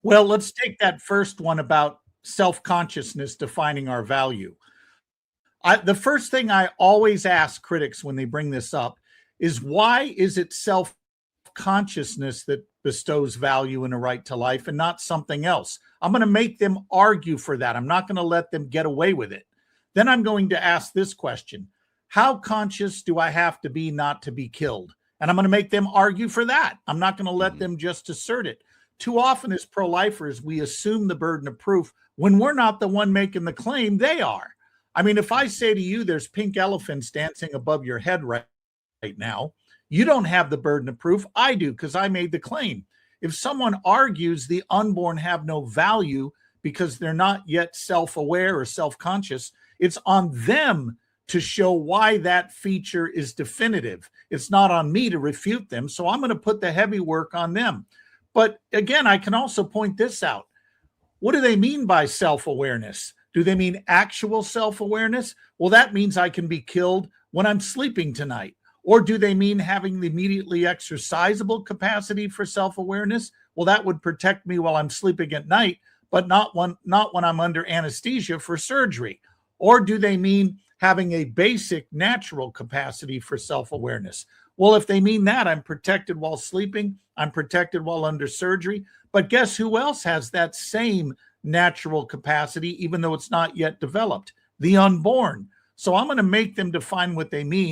Well, let's take that first one about self-consciousness defining our value. The first thing I always ask critics when they bring this up is, why is it self-consciousness that bestows value and a right to life and not something else? I'm going to make them argue for that. I'm not going to let them get away with it. Then I'm going to ask this question: how conscious do I have to be not to be killed? And I'm going to make them argue for that. I'm not going to let them just assert it. Too often as pro-lifers, we assume the burden of proof when we're not the one making the claim, they are. I mean, if I say to you, there's pink elephants dancing above your head right now, you don't have the burden of proof. I do, because I made the claim. If someone argues the unborn have no value because they're not yet self-aware or self-conscious, it's on them to show why that feature is definitive. It's not on me to refute them. So I'm going to put the heavy work on them. But again, I can also point this out. What do they mean by self-awareness? Do they mean actual self-awareness? Well, that means I can be killed when I'm sleeping tonight. Or do they mean having the immediately exercisable capacity for self-awareness? Well, that would protect me while I'm sleeping at night, but not when I'm under anesthesia for surgery. Or do they mean having a basic natural capacity for self-awareness? Well, if they mean that, I'm protected while sleeping, I'm protected while under surgery. But guess who else has that same natural capacity, even though it's not yet developed? The unborn. So I'm going to make them define what they mean.